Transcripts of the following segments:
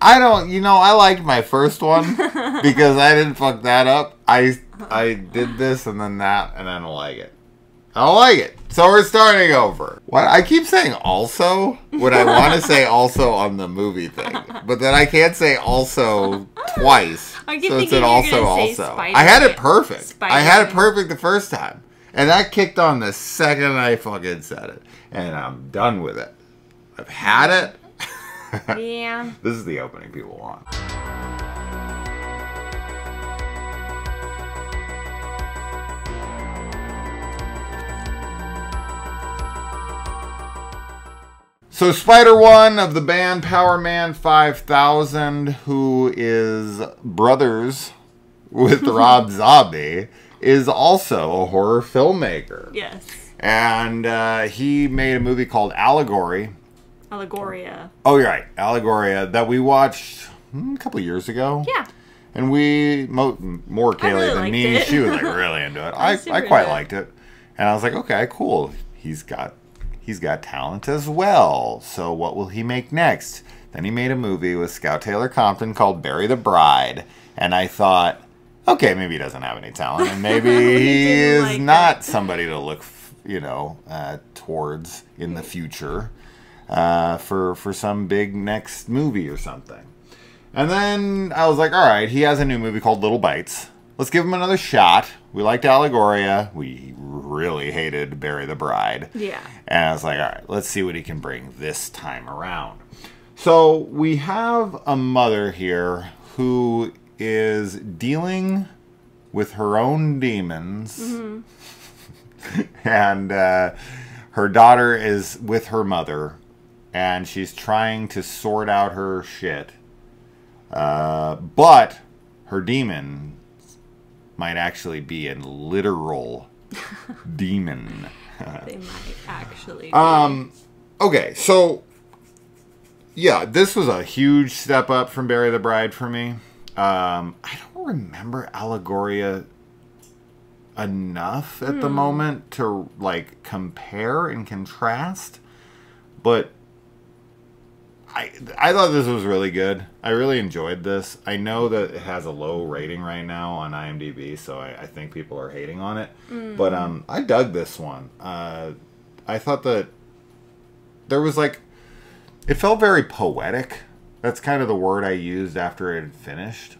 I don't, I liked my first one because I didn't fuck that up. I did this and then that, and I don't like it. I don't like it. So we're starting over. What I keep saying also when I want to say also on the movie thing, but then I can't say also twice. So it's an also. I had it perfect. I had it perfect the first time, and that kicked on the second I fucking said it, and I'm done with it. I've had it. Yeah. This is the opening people want. So Spider-1 of the band Power Man 5000, who is brothers with Rob Zombie, is also a horror filmmaker. Yes. And he made a movie called Allegoria. Oh, you're right. Allegoria, that we watched a couple years ago. Yeah. And we, more Kaylee than me, she was like really into it. I quite liked it. And I was like, okay, cool. He's got talent as well. So what will he make next? Then he made a movie with Scout Taylor Compton called Bury the Bride. And I thought, okay, maybe he doesn't have any talent. And maybe he is not somebody to look, towards in the future. For some big next movie or something. And then I was like, all right, he has a new movie called Little Bites. Let's give him another shot. We liked Allegoria. We really hated Bury the Bride. Yeah. And I was like, all right, let's see what he can bring this time around. So we have a mother here who is dealing with her own demons. Mm-hmm. And her daughter is with her mother. And she's trying to sort out her shit. But her demon might actually be a literal demon. They might actually be. Okay, so yeah, this was a huge step up from Bury the Bride for me. I don't remember Allegoria enough at the moment to compare and contrast, but I thought this was really good. I really enjoyed this. I know that it has a low rating right now on IMDb, so I think people are hating on it. But I dug this one. I thought that there was it felt very poetic. That's kind of the word I used after it had finished.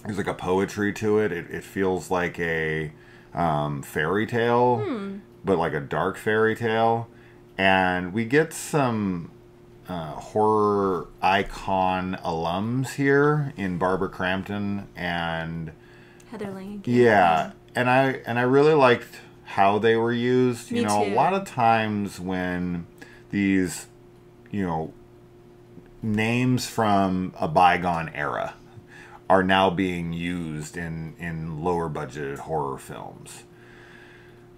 There's a poetry to it. It feels like a fairy tale, but like a dark fairy tale. And we get some horror icon alums here in Barbara Crampton and Heather Langenkamp. Yeah, and I really liked how they were used. Me too. A lot of times when these, names from a bygone era are now being used in lower budgeted horror films,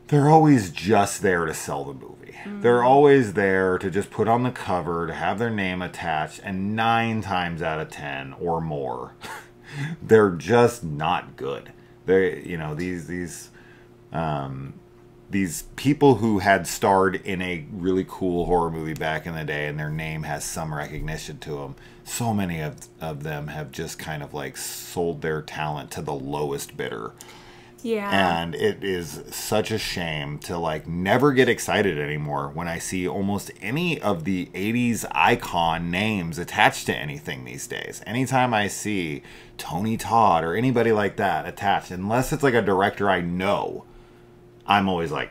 they're always just there to sell the movie. They're always there to just put on the cover, to have their name attached, and 9 times out of 10 or more, they're just not good. They, these people who had starred in a really cool horror movie back in the day, and their name has some recognition to them. So many of them have just kind of sold their talent to the lowest bidder. Yeah. And it is such a shame to never get excited anymore when I see almost any of the 80s icon names attached to anything these days. Anytime I see Tony Todd or anybody like that attached, unless it's a director I know, I'm always it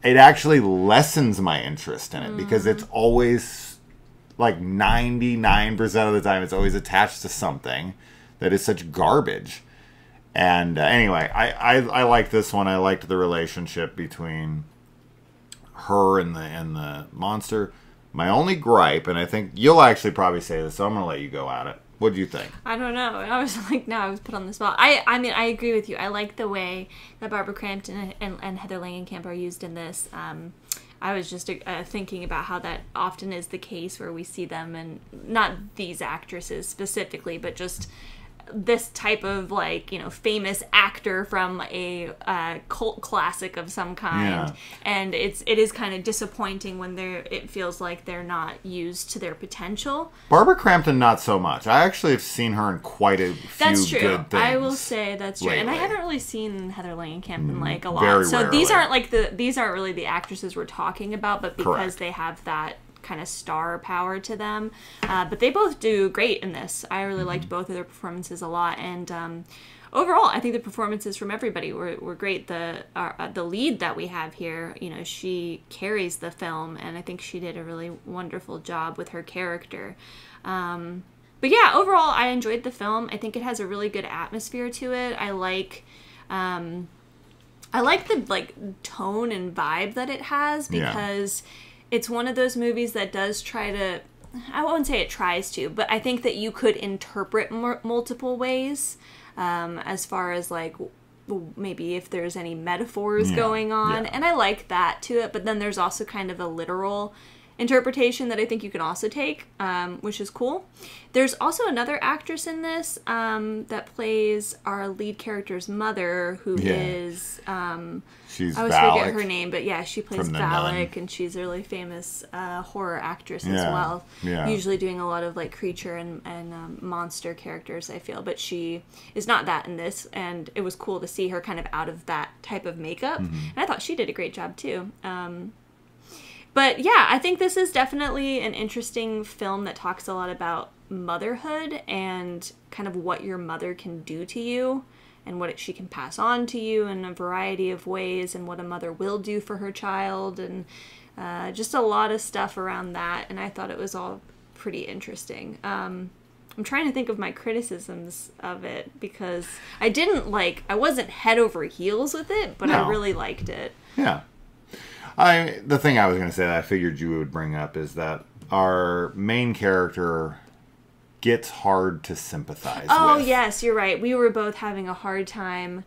actually lessens my interest in it because it's always 99% of the time it's always attached to something that is such garbage. And anyway, I liked this one. I liked the relationship between her and the monster. My only gripe, and I think you'll actually probably say this, so I'm going to let you go at it. What do you think? I don't know. I was I was put on the spot. I mean, I agree with you. I like the way that Barbara Crampton and Heather Langenkamp are used in this. I was just thinking about how that often is the case where we see them, and not these actresses specifically, but just this type of, like, you know, famous actor from a cult classic of some kind. And it is kind of disappointing when it feels like they're not used to their potential. Barbara Crampton, not so much. I actually have seen her in quite a few good things. I will say that's true. Lately. And I haven't really seen Heather Langenkamp in, like, a lot. Very so rarely. these aren't really the actresses we're talking about, but because Correct. they have that kind of star power to them. But they both do great in this. I really liked both of their performances a lot. And overall, I think the performances from everybody were great. The lead that we have here, you know, she carries the film, and I think she did a really wonderful job with her character. But yeah, overall, I enjoyed the film. I think it has a really good atmosphere to it. I like the, like, tone and vibe that it has, because it's one of those movies that does try to, I won't say it tries to, but I think that you could interpret multiple ways, as far as, like, maybe if there's any metaphors going on. And I like that to it, but then there's also kind of a literal interpretation that I think you can also take, which is cool. There's also another actress in this that plays our lead character's mother, who is she's I always Valak forget her name, but yeah, she plays Valak, and she's a really famous horror actress as well. Usually doing a lot of, like, creature and monster characters, I feel, but she is not that in this, and it was cool to see her kind of out of that type of makeup, and I thought she did a great job too. But yeah, I think this is definitely an interesting film that talks a lot about motherhood and kind of what your mother can do to you and what she can pass on to you in a variety of ways, and what a mother will do for her child, and just a lot of stuff around that. And I thought it was all pretty interesting. I'm trying to think of my criticisms of it, because I wasn't head over heels with it, but I really liked it. Yeah. The thing I was going to say that I figured you would bring up is that our main character gets hard to sympathize with. Oh, yes, you're right. We were both having a hard time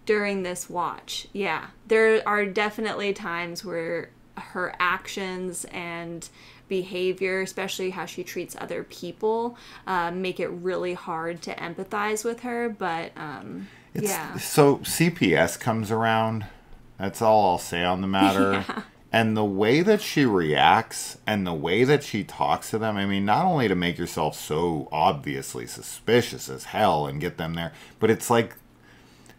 during this watch. Yeah. There are definitely times where her actions and behavior, especially how she treats other people, make it really hard to empathize with her. But, So CPS comes around. That's all I'll say on the matter. And the way that she reacts and the way that she talks to them, I mean, not only to make yourself so obviously suspicious as hell and get them there, but it's like,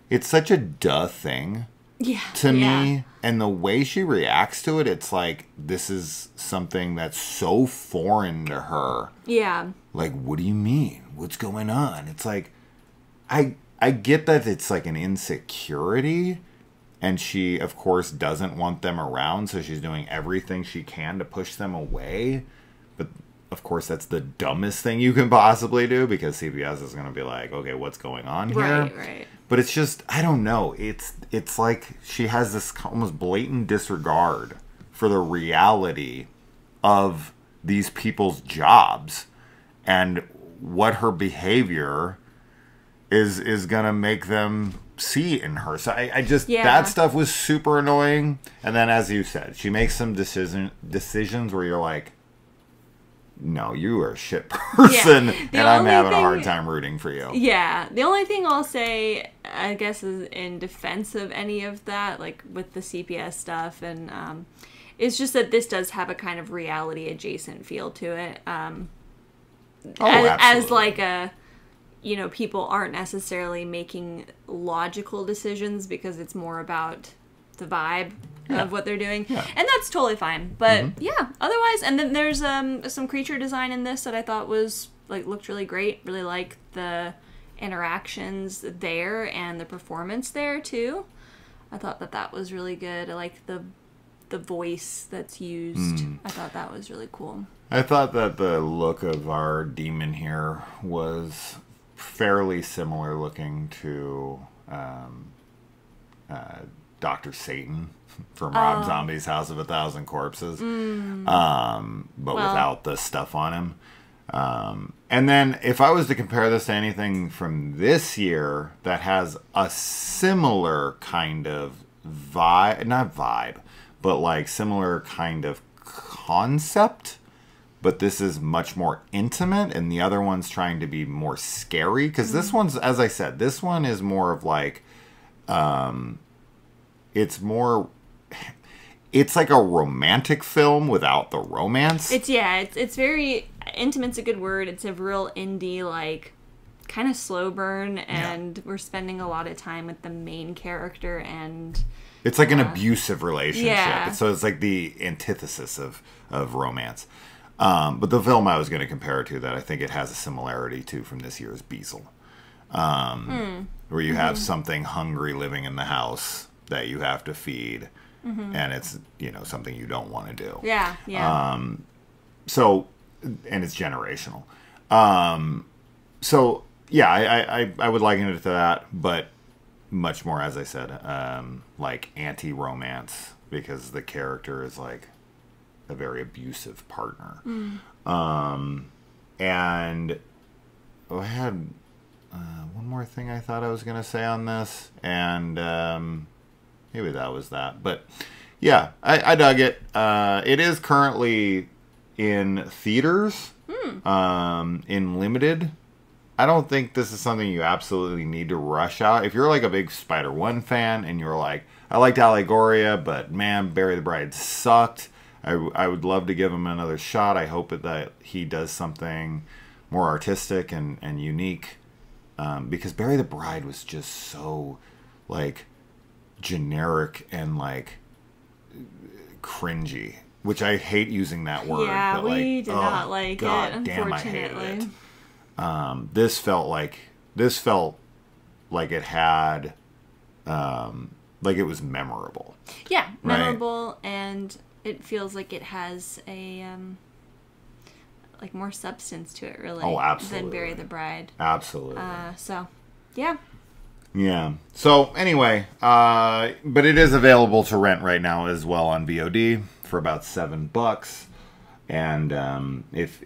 it's such a duh thing to me. And the way she reacts to it, it's like, this is something that's so foreign to her. Yeah. Like, what do you mean? What's going on? It's like, I get that it's like an insecurity. And she, of course, doesn't want them around, so she's doing everything she can to push them away. But, of course, that's the dumbest thing you can possibly do, because CPS is going to be like, okay, what's going on here? Right. But it's just, I don't know. It's like she has this almost blatant disregard for the reality of these people's jobs and what her behavior is going to make them see in her. So I just, that stuff was super annoying. And then, as you said, she makes some decisions where you're like, no, you are a shit person, and I'm having a hard time rooting for you. Yeah. The only thing I'll say, I guess, is in defense of any of that, like with the CPS stuff, and it's just that this does have a kind of reality adjacent feel to it. As like a, you know, people aren't necessarily making logical decisions because it's more about the vibe of what they're doing. Yeah. And that's totally fine. But yeah, otherwise, and then there's some creature design in this that I thought was, like, looked really great. Really like the interactions there and the performance there too. I thought that was really good. I like the voice that's used. I thought that was really cool. I thought that the look of our demon here was fairly similar looking to Dr. Satan from Rob Zombie's House of a Thousand Corpses, but without the stuff on him. And then if I was to compare this to anything from this year that has a similar kind of not vibe, but like similar kind of concept, but this is much more intimate, and the other one's trying to be more scary. Because this one's, as I said, this one is more of like, it's like a romantic film without the romance. It's very, intimate's a good word. It's a real indie, like, kind of slow burn, and we're spending a lot of time with the main character, and it's like an abusive relationship. So it's like the antithesis of romance. But the film I was going to compare it to that I think it has a similarity to from this year's Beazle, where you have something hungry living in the house that you have to feed, and it's, you know, something you don't want to do. So, and it's generational. So yeah, I would liken it to that, but much more, as I said, like anti-romance, because the character is like a very abusive partner. And I had one more thing I thought I was going to say on this, and maybe that was that. But yeah, I dug it. It is currently in theaters, in limited. I don't think this is something you absolutely need to rush out. If you're like a big Spider-1 fan and you're like, I liked Allegoria, but man, Bury the Bride sucked, I would love to give him another shot. I hope that he does something more artistic and unique, because Bury the Bride was just so like generic and like cringy, which I hate using that word. Yeah, but we did not like God it, damn, unfortunately. I hated it. This felt like it had, like it was memorable. Yeah, right? memorable, and it feels like it has a like more substance to it, really. Oh, absolutely. Than Bury the Bride. Absolutely. So, yeah. Yeah. So anyway, but it is available to rent right now as well on VOD for about $7. And if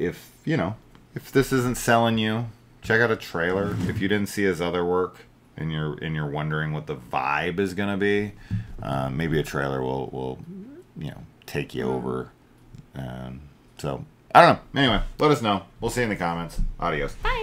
you know, if this isn't selling you, check out a trailer. If you didn't see his other work and you're wondering what the vibe is gonna be, maybe a trailer will you know, take you over. So I don't know. Anyway, let us know. We'll see you in the comments. Adios. Bye.